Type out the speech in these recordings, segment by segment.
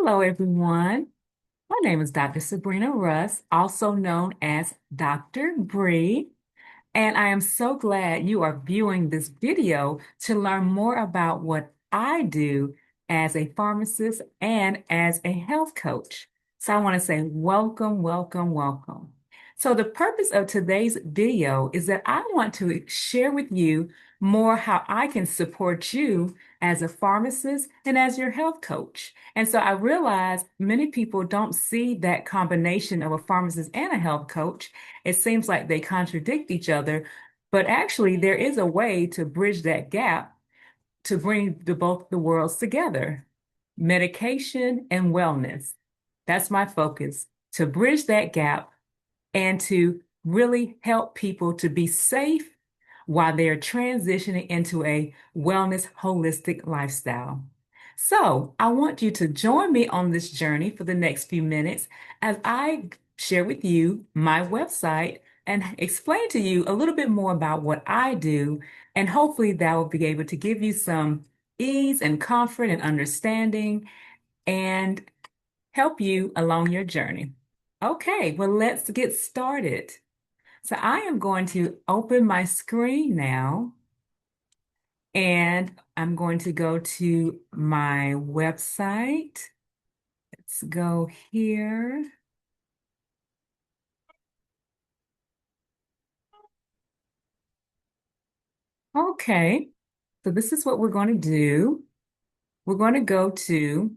Hello, everyone. My name is Dr. Sabrina Russ, also known as Dr. Bree, and I am so glad you are viewing this video to learn more about what I do as a pharmacist and as a health coach. So I want to say welcome, welcome, welcome. So the purpose of today's video is that I want to share with you more how I can support you as a pharmacist and as your health coach. And so I realize many people don't see that combination of a pharmacist and a health coach. It seems like they contradict each other, but actually there is a way to bridge that gap to bring both the worlds together. Medication and wellness. That's my focus, to bridge that gap and to really help people to be safe while they're transitioning into a wellness holistic lifestyle. So, I want you to join me on this journey for the next few minutes as I share with you my website and explain to you a little bit more about what I do. And hopefully, that will be able to give you some ease and comfort and understanding and help you along your journey. Okay, well, let's get started. So I am going to open my screen now, and I'm going to go to my website. Let's go here. Okay, so this is what we're going to do. We're going to go to,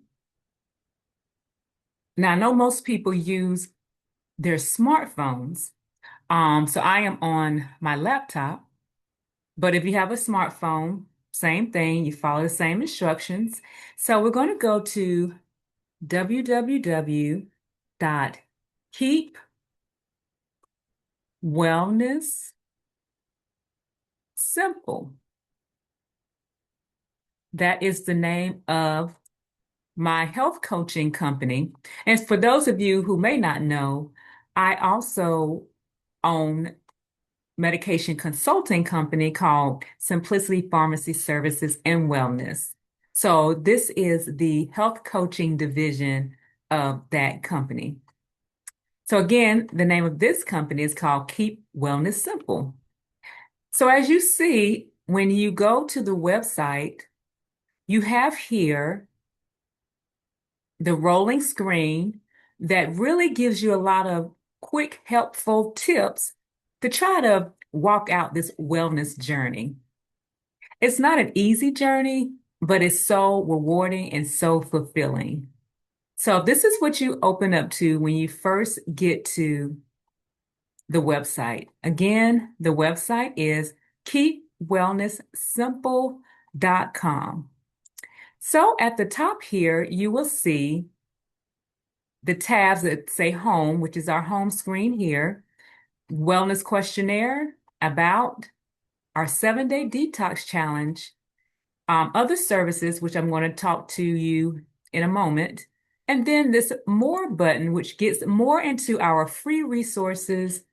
now I know most people use their smartphones. So I am on my laptop, but if you have a smartphone, same thing, you follow the same instructions. So we're going to go to www.keepwellnesssimple. That is the name of my health coaching company. And for those of you who may not know, I also own medication consulting company called Simplicity Pharmacy Services and Wellness. So this is the health coaching division of that company. So again, the name of this company is called Keep Wellness Simple. So as you see, when you go to the website, you have here the rolling screen that really gives you a lot of quick, helpful tips to try to walk out this wellness journey. It's not an easy journey, but it's so rewarding and so fulfilling. So this is what you open up to when you first get to the website. Again, the website is keepwellnesssimple.com. So at the top here, you will see the tabs that say home, which is our home screen here, wellness questionnaire, about, our 7-day detox challenge, other services, which I'm going to talk to you in a moment, and then this more button, which gets more into our free resources,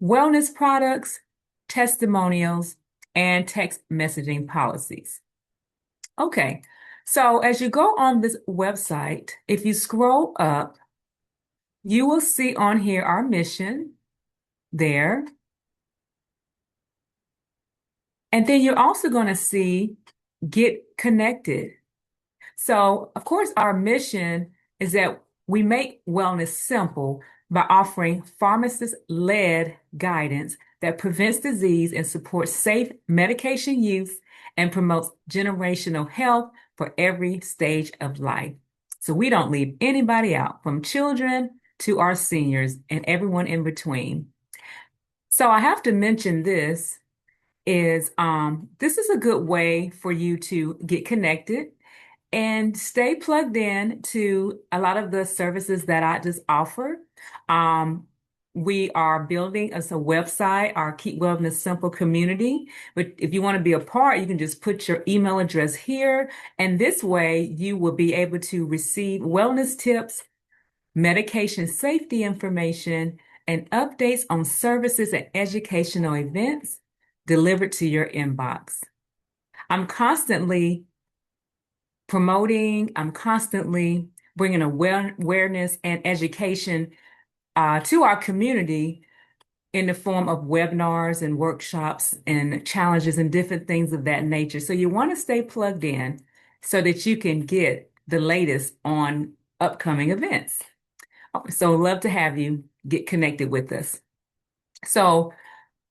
wellness products, testimonials, and text messaging policies. Okay, so as you go on this website, if you scroll up, you will see on here our mission there. And then you're also going to see get connected. So, of course, our mission is that we make wellness simple by offering pharmacist-led guidance that prevents disease and supports safe medication use and promotes generational health for every stage of life. So we don't leave anybody out, from children to our seniors and everyone in between. So I have to mention this is a good way for you to get connected and stay plugged in to a lot of the services that I just offer. Um, we are building us a website, our Keep Wellness Simple community. But if you want to be a part, you can just put your email address here. And this way you will be able to receive wellness tips, medication safety information, and updates on services and educational events delivered to your inbox. I'm constantly promoting, I'm constantly bringing awareness and education to our community in the form of webinars and workshops and challenges and different things of that nature. So you want to stay plugged in so that you can get the latest on upcoming events. So love to have you get connected with us. So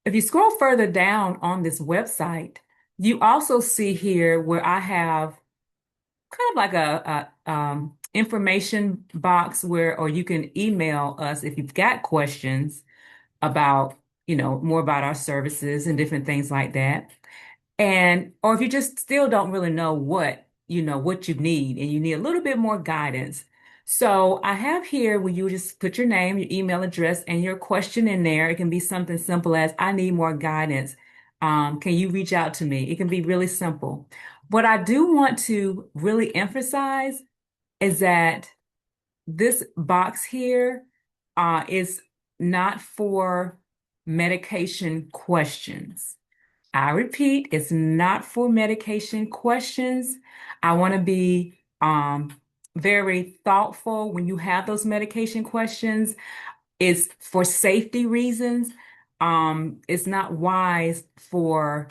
if you scroll further down on this website, you also see here where I have kind of like a information box where, or you can email us if you've got questions about, more about our services and different things like that. And, or if you just still don't really know what you need and you need a little bit more guidance. So I have here where you just put your name, your email address, and your question in there. It can be something simple as, I need more guidance. Can you reach out to me? It can be really simple. What I do want to really emphasize is that this box here is not for medication questions. I repeat, it's not for medication questions. I want to be very thoughtful when you have those medication questions. It's for safety reasons. It's not wise for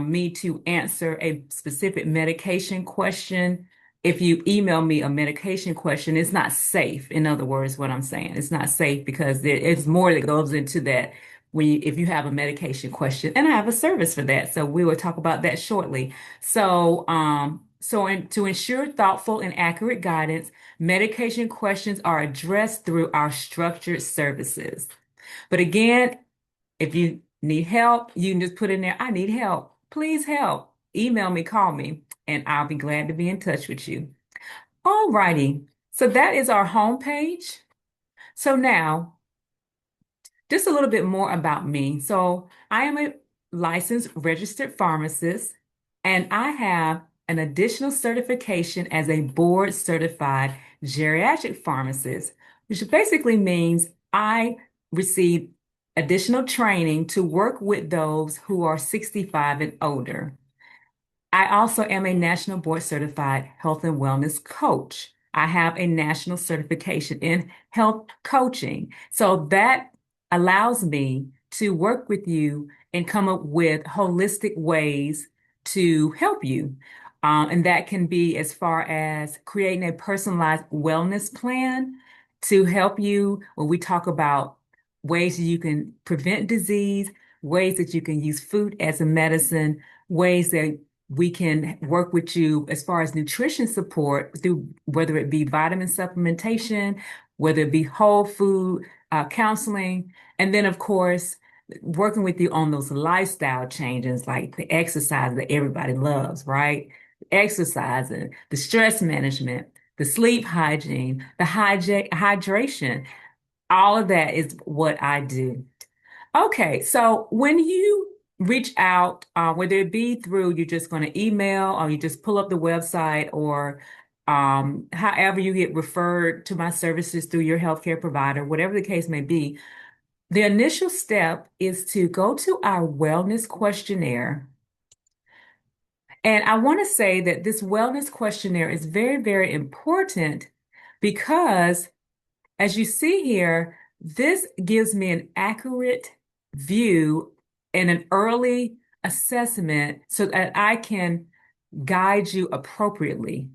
me to answer a specific medication question. If you email me a medication question, it's not safe. In other words, what I'm saying, it's not safe because it's more that goes into that if you have a medication question, and I have a service for that. So we will talk about that shortly. To ensure thoughtful and accurate guidance, medication questions are addressed through our structured services. But again, if you need help, you can just put in there, I need help. Please help. Email me, call me, and I'll be glad to be in touch with you. All righty. So that is our homepage. So now, just a little bit more about me. So I am a licensed registered pharmacist, and I have an additional certification as a board certified geriatric pharmacist, which basically means I received additional training to work with those who are 65 and older. I also am a national board certified health and wellness coach. I have a national certification in health coaching. So that allows me to work with you and come up with holistic ways to help you. And that can be as far as creating a personalized wellness plan to help you when we talk about ways you can prevent disease, ways that you can use food as a medicine, ways that we can work with you as far as nutrition support through whether it be vitamin supplementation, whether it be whole food counseling, and then of course working with you on those lifestyle changes like the exercise that everybody loves, right? Exercise and the stress management, the sleep hygiene, the hydration, all of that is what I do. Okay, so when you reach out, whether it be through you're just going to email or you just pull up the website or however you get referred to my services through your healthcare provider, whatever the case may be, the initial step is to go to our wellness questionnaire. And I want to say that this wellness questionnaire is very, very important because as you see here, this gives me an accurate view and an early assessment so that I can guide you appropriately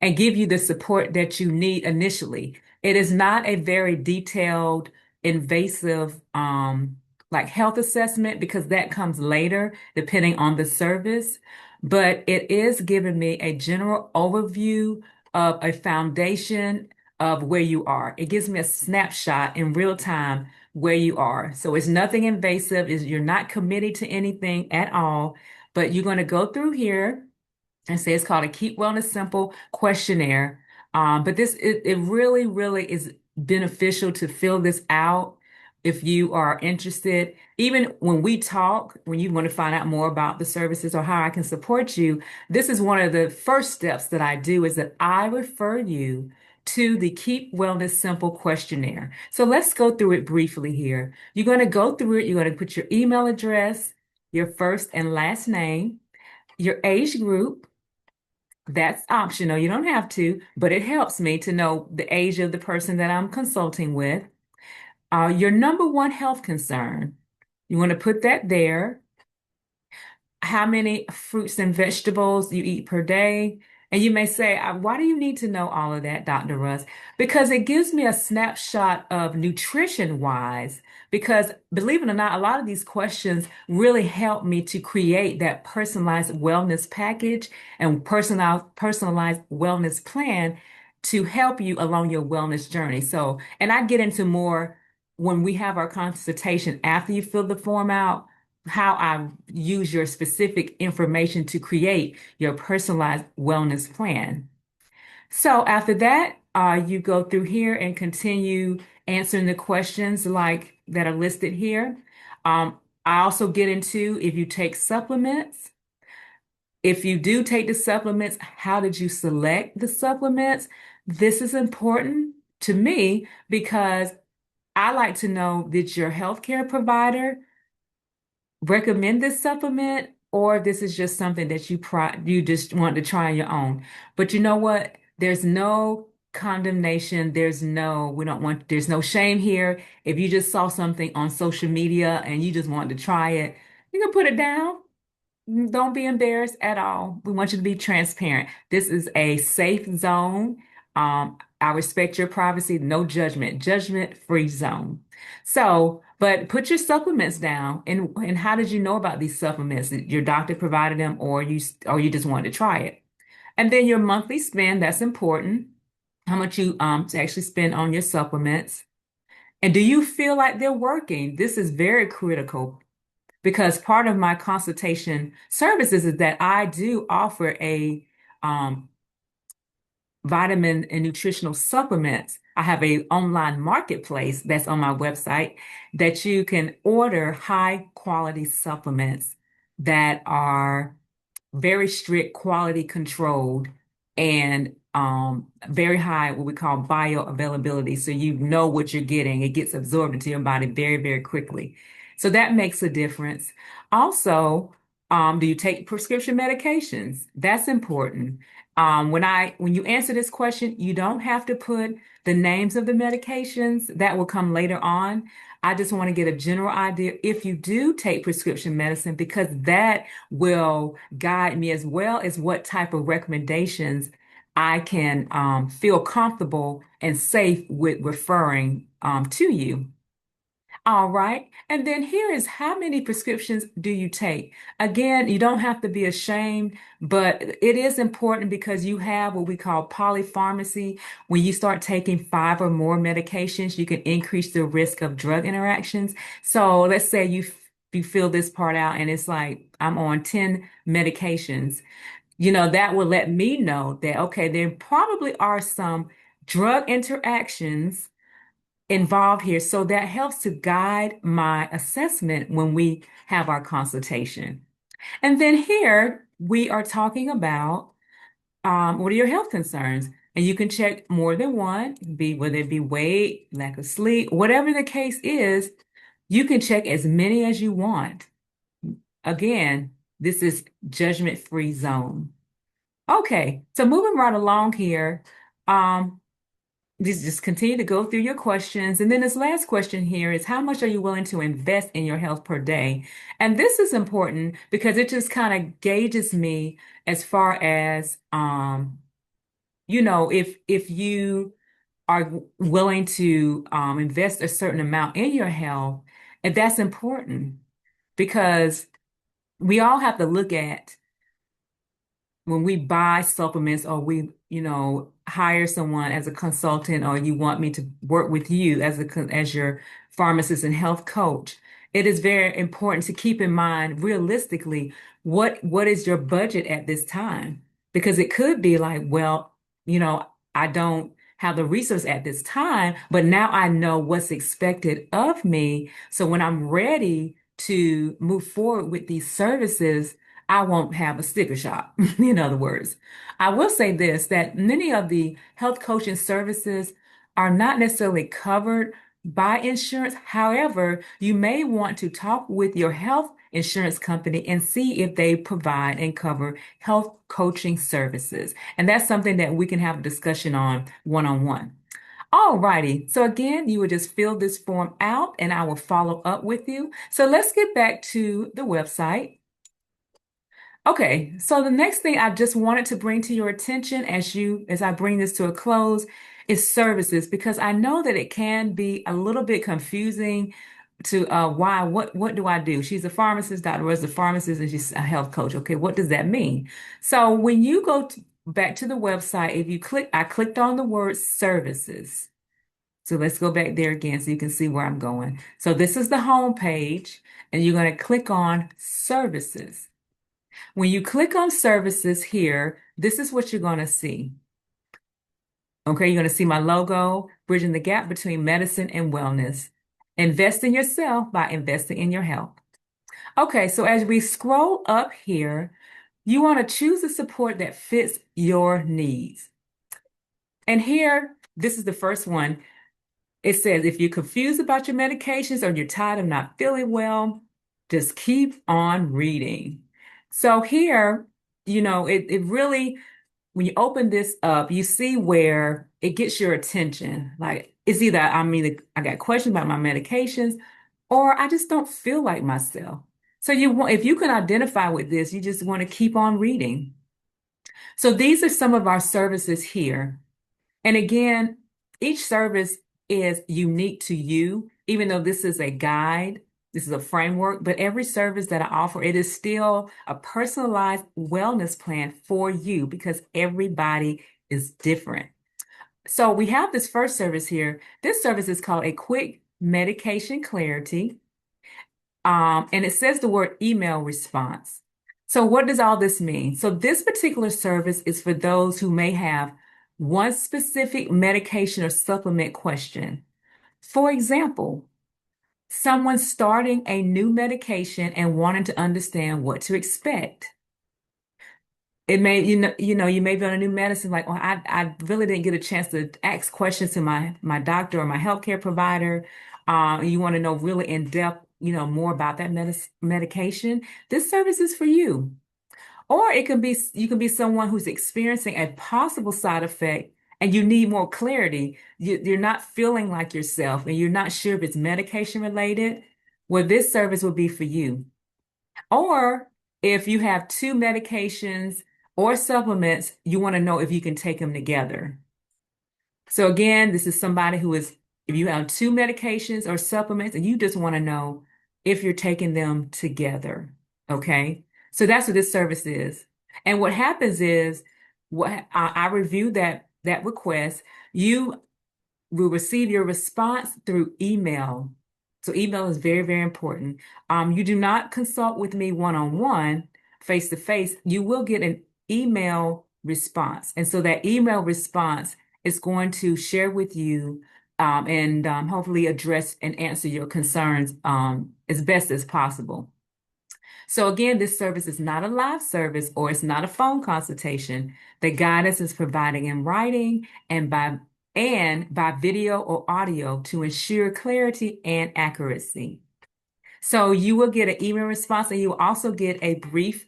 and give you the support that you need initially. It is not a very detailed, invasive, like health assessment because that comes later, depending on the service. But it is giving me a general overview of a foundation of where you are. It gives me a snapshot in real time where you are. So it's nothing invasive. You're not committed to anything at all, but you're going to go through here and say it's called a Keep Wellness Simple questionnaire. But it really, really is beneficial to fill this out if you are interested. Even when we talk, when you want to find out more about the services or how I can support you, this is one of the first steps that I do is that I refer you to the Keep Wellness Simple questionnaire. So let's go through it briefly here. You're going to go through it. You're going to put your email address, your first and last name, your age group, That's optional. You don't have to, but it helps me to know the age of the person that I'm consulting with. Your number one health concern. You want to put that there. How many fruits and vegetables you eat per day. And you may say, why do you need to know all of that, Dr. Russ? Because it gives me a snapshot of nutrition wise. Because believe it or not, a lot of these questions really help me to create that personalized wellness package and personalized wellness plan to help you along your wellness journey. So, and I get into more when we have our consultation after you fill the form out how I use your specific information to create your personalized wellness plan. So after that, you go through here and continue answering the questions like that are listed here. I also get into if you take supplements. If you do take the supplements, how did you select the supplements? This is important to me because I like to know, did your healthcare provider recommend this supplement, or this is just something that you just want to try on your own. But you know what? There's no condemnation. We don't want, there's no shame here. If you just saw something on social media and you just wanted to try it, you can put it down. Don't be embarrassed at all. We want you to be transparent. This is a safe zone. I respect your privacy, no judgment, judgment-free zone. So, but put your supplements down. And how did you know about these supplements? Your doctor provided them, or you just wanted to try it. And then your monthly spend, that's important. How much you to actually spend on your supplements. And do you feel like they're working? This is very critical because part of my consultation services is that I do offer a um, vitamin and nutritional supplements. I have a online marketplace that's on my website that you can order high quality supplements that are very strict quality controlled and very high what we call bioavailability. So you know what you're getting. It gets absorbed into your body very, very quickly. So that makes a difference. Also, do you take prescription medications? That's important. When you answer this question, you don't have to put the names of the medications. That will come later on. I just want to get a general idea if you do take prescription medicine, because that will guide me as well as what type of recommendations I can feel comfortable and safe with referring to you. All right. And then here is how many prescriptions do you take? Again, you don't have to be ashamed, but it is important because you have what we call polypharmacy. When you start taking five or more medications, you can increase the risk of drug interactions. So let's say you fill this part out and it's like, I'm on 10 medications. That will let me know that, okay, there probably are some drug interactions involved here. So that helps to guide my assessment when we have our consultation. And then here we are talking about what are your health concerns? And you can check more than one, whether it be weight, lack of sleep, whatever the case is, you can check as many as you want. Again, this is judgment-free zone. Okay, so moving right along here, um, just continue to go through your questions. And then this last question here is how much are you willing to invest in your health per day? And this is important because it just kind of gauges me as far as if you are willing to invest a certain amount in your health, and that's important because we all have to look at when we buy supplements or we, hire someone as a consultant or you want me to work with you as your pharmacist and health coach, it is very important to keep in mind realistically what is your budget at this time? Because it could be like, well, I don't have the resource at this time, but now I know what's expected of me. So when I'm ready to move forward with these services, I won't have a sticker shock, in other words. I will say this, that many of the health coaching services are not necessarily covered by insurance. However, you may want to talk with your health insurance company and see if they provide and cover health coaching services. And that's something that we can have a discussion on one-on-one. All righty. So again, you would just fill this form out and I will follow up with you. So let's get back to the website. Okay, so the next thing I just wanted to bring to your attention as I bring this to a close is services, because I know that it can be a little bit confusing to what do I do? She's a pharmacist, Dr. Rose, a pharmacist, and she's a health coach. Okay, what does that mean? So when you go back to the website, if you I clicked on the word services. So let's go back there again so you can see where I'm going. So this is the home page, and you're going to click on services. When you click on services here, this is what you're going to see. Okay, you're going to see my logo, bridging the gap between medicine and wellness. Invest in yourself by investing in your health. Okay, so as we scroll up here, you want to choose the support that fits your needs. And here, this is the first one. It says, if you're confused about your medications or you're tired of not feeling well, just keep on reading. So here, it really, when you open this up, you see where it gets your attention. Like it's either, I got questions about my medications or I just don't feel like myself. So if you can identify with this, you just want to keep on reading. So these are some of our services here. And again, each service is unique to you, even though this is a guide, this is a framework, but every service that I offer, it is still a personalized wellness plan for you because everybody is different. So we have this first service here. This service is called a quick medication clarity. And it says the word email response. So what does all this mean? So this particular service is for those who may have one specific medication or supplement question. For example, someone starting a new medication and wanting to understand what to expect. It may, you may be on a new medicine, like, oh, I really didn't get a chance to ask questions to my doctor or my healthcare provider. You want to know really in depth, more about that medication. This service is for you. Or you can be someone who's experiencing a possible side effect and you need more clarity. You're not feeling like yourself and you're not sure if it's medication related. Well, this service will be for you. Or if you have two medications or supplements, you want to know if you can take them together. So again, this is somebody if you have two medications or supplements and you just want to know if you're taking them together. Okay. So that's what this service is. And what happens is I review that request. You will receive your response through email. So email is very, very important. You do not consult with me one-on-one, face-to-face. You will get an email response. And so that email response is going to share with you and hopefully address and answer your concerns as best as possible. So again, this service is not a live service or it's not a phone consultation. The guidance is provided in writing and by video or audio to ensure clarity and accuracy. So you will get an email response and you will also get a brief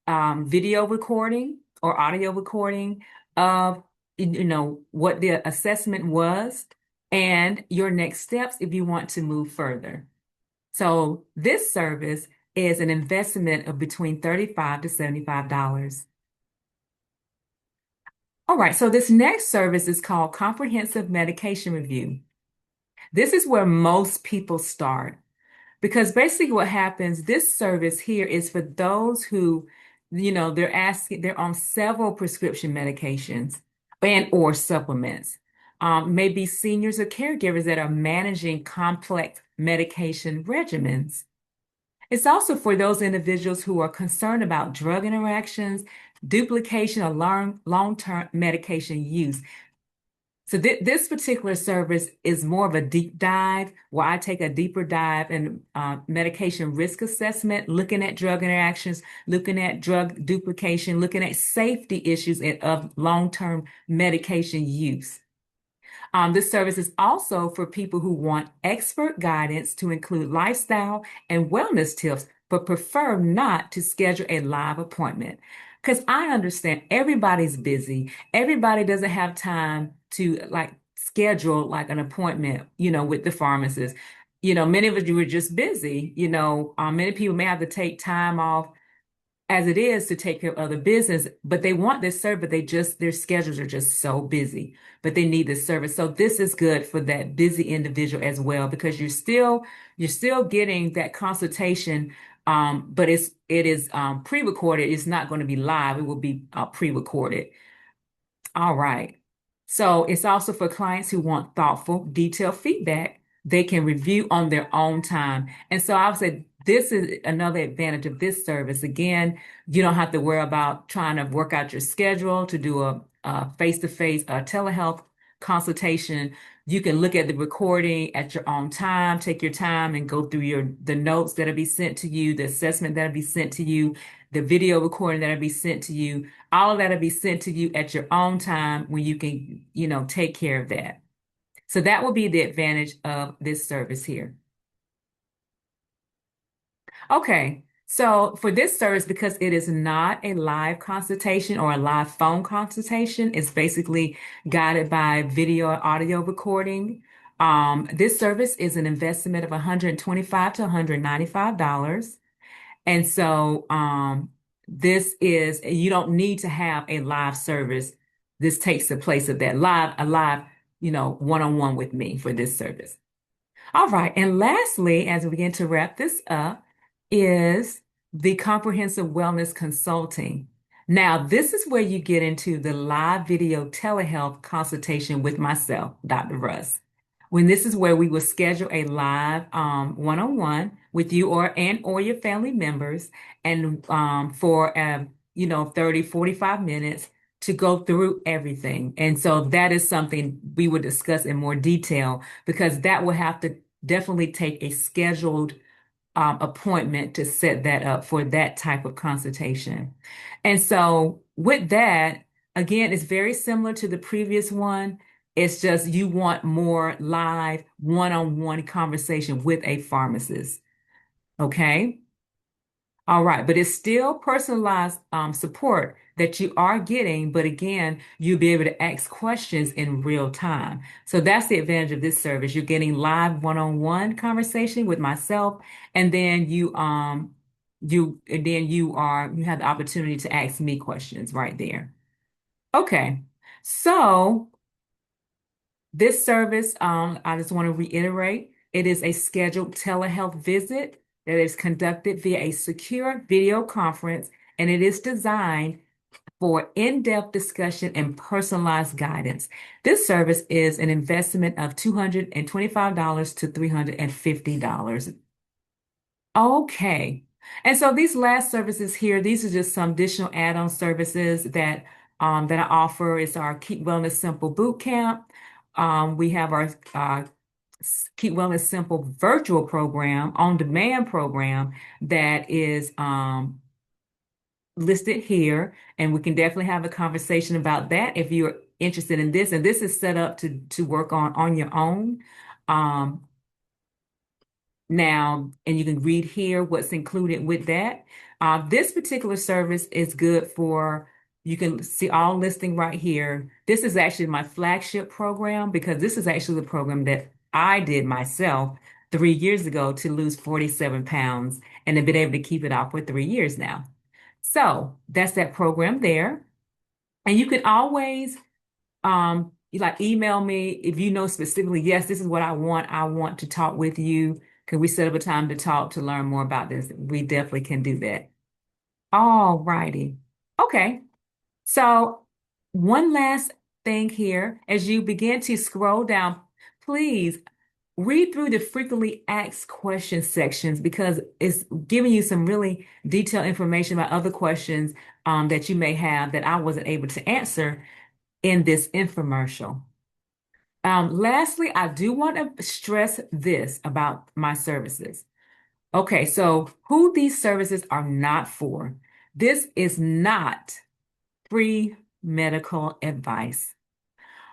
video recording or audio recording of what the assessment was and your next steps if you want to move further. So this service is an investment of between $35 to $75. All right, so this next service is called Comprehensive Medication Review. This is where most people start because basically what happens, this service here is for those who, they're on several prescription medications and or supplements. Maybe seniors or caregivers that are managing complex medication regimens. It's also for those individuals who are concerned about drug interactions, duplication, or long-term medication use. So this particular service is more of a deep dive where I take a deeper dive in medication risk assessment, looking at drug interactions, looking at drug duplication, looking at safety issues of long-term medication use. This service is also for people who want expert guidance to include lifestyle and wellness tips, but prefer not to schedule a live appointment. Because I understand everybody's busy. Everybody doesn't have time to like schedule like an appointment, with the pharmacist. Many of us were just busy. Many people may have to take time off as it is to take care of other business, but they want this service, but their schedules are just so busy, but they need this service. So this is good for that busy individual as well, because you're still getting that consultation. But it is pre-recorded. It's not going to be live. It will be pre-recorded. All right. So it's also for clients who want thoughtful, detailed feedback they can review on their own time. And so I would say this is another advantage of this service. Again, you don't have to worry about trying to work out your schedule to do a face-to-face telehealth consultation. You can look at the recording at your own time, take your time and go through the notes that'll be sent to you, the assessment that'll be sent to you, the video recording that'll be sent to you. All of that will be sent to you at your own time when you can, take care of that. So that will be the advantage of this service here. Okay. So for this service, because it is not a live consultation or a live phone consultation, it's basically guided by video or audio recording. This service is an investment of $125 to $195. And so you don't need to have a live service. This takes the place of that live, one-on-one with me for this service. All right. And lastly, as we begin to wrap this up, is the comprehensive wellness consulting. Now, this is where you get into the live video telehealth consultation with myself, Dr. Russ. When this is where we will schedule a live one-on-one with you or your family members and for 30, 45 minutes to go through everything. And so that is something we would discuss in more detail because that will have to definitely take a scheduled appointment to set that up for that type of consultation. And so with that, again, it's very similar to the previous one. It's just you want more live one-on-one conversation with a pharmacist. Okay. All right, but it's still personalized support that you are getting, but again, you'll be able to ask questions in real time. So that's the advantage of this service. You're getting live one-on-one conversation with myself, and then you have the opportunity to ask me questions right there. Okay, so this service, I just want to reiterate, it is a scheduled telehealth visit that is conducted via a secure video conference, and it is designed for in-depth discussion and personalized guidance. This service is an investment of $225 to $350. Okay. And so these last services here, these are just some additional add-on services that I offer. It's our Keep Wellness Simple Boot Camp. We have our Keep Wellness Simple virtual program, on-demand program that is listed here, and we can definitely have a conversation about that if you're interested in this. And this is set up to work on your own. Now, and you can read here what's included with that. This particular service is good for, you can see all listing right here. This is actually my flagship program because this is actually the program that I did myself 3 years ago to lose 47 pounds and have been able to keep it off for 3 years now. So that's that program there. And you can always you like email me if you know specifically, yes, this is what I want. I want to talk with you. Can we set up a time to talk to learn more about this? We definitely can do that. All righty. Okay. So one last thing here, as you begin to scroll down, please read through the frequently asked questions sections because it's giving you some really detailed information about other questions that you may have that I wasn't able to answer in this infomercial. Lastly, I do want to stress this about my services. Okay, so who these services are not for. This is not free medical advice.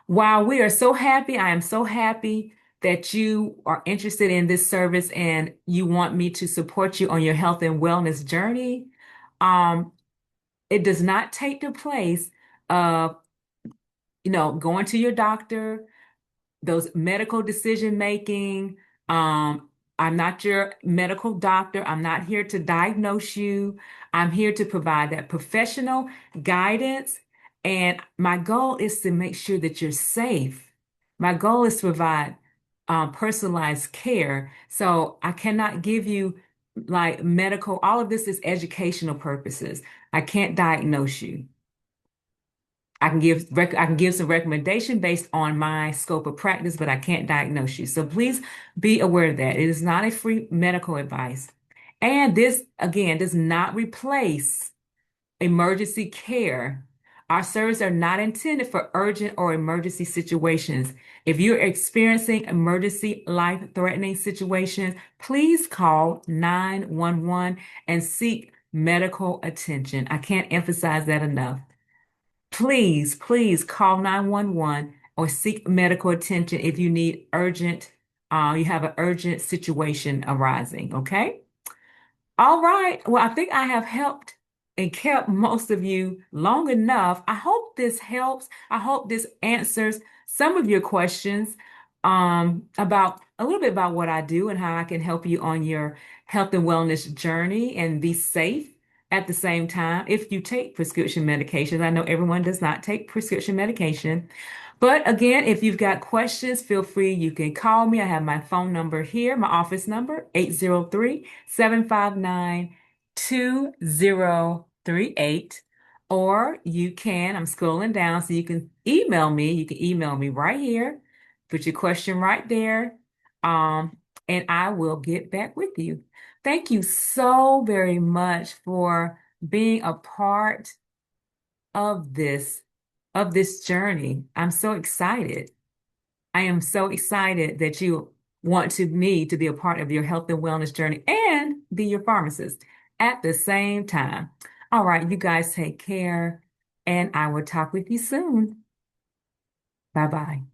While we are so happy, I am so happy that you are interested in this service and you want me to support you on your health and wellness journey. Um, it does not take the place of, going to your doctor, those medical decision making. Um, I'm not your medical doctor. I'm not here to diagnose you. I'm here to provide that professional guidance. And my goal is to make sure that you're safe. My goal is to provide personalized care. So I cannot give you like medical, all of this is educational purposes. I can't diagnose you. I can give some recommendation based on my scope of practice, but I can't diagnose you. So please be aware of that. It is not a free medical advice. And this, again, does not replace emergency care. Our services are not intended for urgent or emergency situations. If you're experiencing emergency life-threatening situations, please call 911 and seek medical attention. I can't emphasize that enough. Please call 911 or seek medical attention if you have an urgent situation arising, okay? All right. Well, I think I have helped and kept most of you long enough. I hope this helps. I hope this answers some of your questions about a little bit about what I do and how I can help you on your health and wellness journey and be safe at the same time. If you take prescription medications, I know everyone does not take prescription medication. But again, if you've got questions, feel free. You can call me. I have my phone number here, my office number, 803-759-2038. Or you can, I'm scrolling down, so you can email me. You can email me right here, put your question right there, um, and I will get back with you. Thank you so very much for being a part of this journey. I'm so excited. I am so excited that you want me to be a part of your health and wellness journey and be your pharmacist at the same time. All right, you guys take care, and I will talk with you soon. Bye bye.